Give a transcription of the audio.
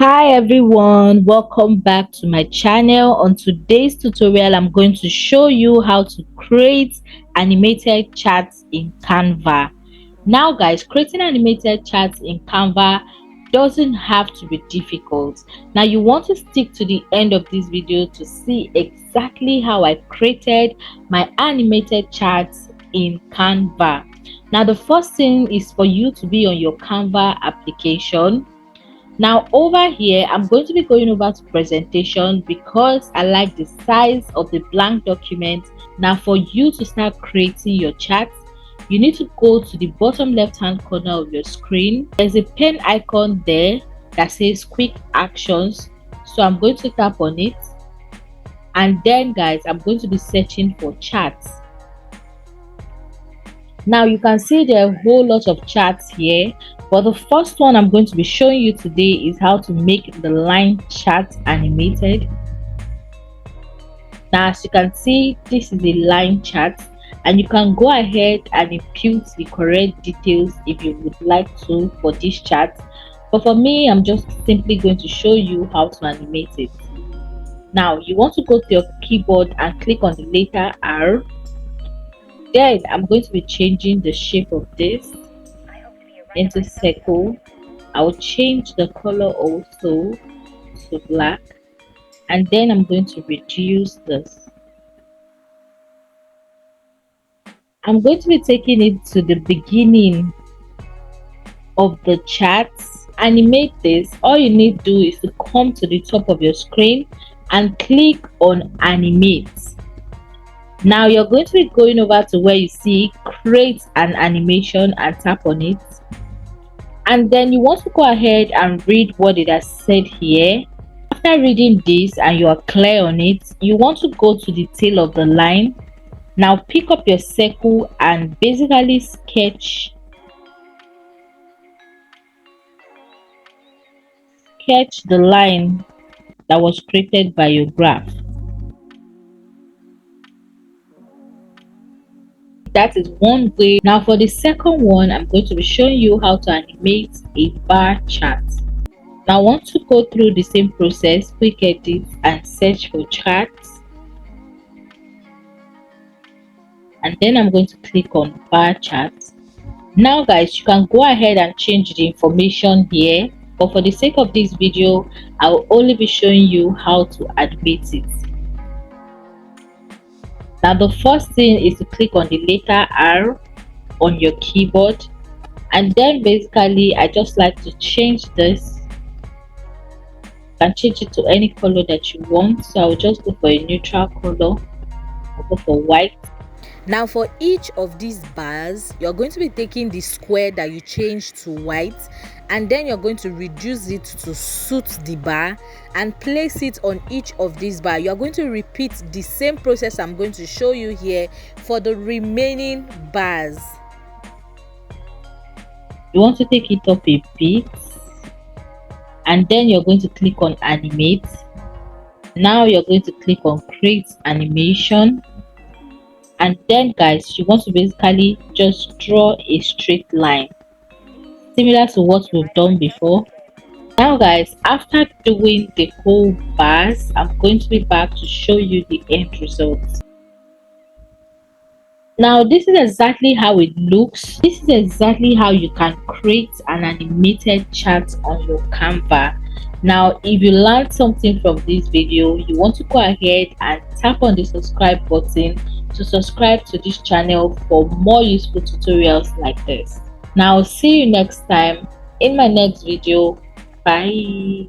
Hi everyone, welcome back to my channel. On today's tutorial I'm going to show you how to create animated charts in Canva. Now guys, creating animated charts in Canva doesn't have to be difficult. Now you want to stick to the end of this video to see exactly how I created my animated charts in Canva. Now the first thing is for you to be on your Canva application. Now over here I'm going to be going over to presentation because I like the size of the blank document. Now for you to start creating your charts, you need to go to the bottom left hand corner of your screen. There's a pen icon there that says quick actions, so I'm going to tap on it, and then guys I'm going to be searching for charts. Now you can see there are a whole lot of charts here, but the first one I'm going to be showing you today is how to make the line chart animated. Now as you can see, this is a line chart, and you can go ahead and input the correct details if you would like to for this chart, but for me I'm just simply going to show you how to animate it. Now you want to go to your keyboard and click on the letter R. Then I'm going to be changing the shape of this into circle. I will change the color also to black, and then I'm going to reduce this. I'm going to be taking it to the beginning of the chart. Animate this. All you need to do is to come to the top of your screen and click on animate. Now you're going to be going over to where you see create an animation and tap on it, and then you want to go ahead and read what it has said here. After reading this and you are clear on it, you want to go to the tail of the line. Now pick up your circle and basically sketch the line that was created by your graph. That is one way. Now for the second one, I'm going to be showing you how to animate a bar chart. Now I want to go through the same process, quick edit and search for charts, and then I'm going to click on bar charts. Now guys, you can go ahead and change the information here, but for the sake of this video I will only be showing you how to animate it. Now the first thing is to click on the letter R on your keyboard, and then basically I just like to change this. You can change it to any color that you want, so I'll just go for a neutral color. I'll go for white. Now for each of these bars, you're going to be taking the square that you changed to white, and then you're going to reduce it to suit the bar and place it on each of these bars. You're going to repeat the same process I'm going to show you here for the remaining bars. You want to take it up a bit, and then you're going to click on animate. Now you're going to click on create animation, and then guys you want to basically just draw a straight line similar to what we've done before. Now guys, after doing the whole bars, I'm going to be back to show you the end result. Now this is exactly how it looks. This is exactly how you can create an animated chart on your Canva. Now if you learned something from this video, you want to go ahead and tap on the subscribe button to subscribe to this channel for more useful tutorials like this. Now see you next time in my next video. Bye.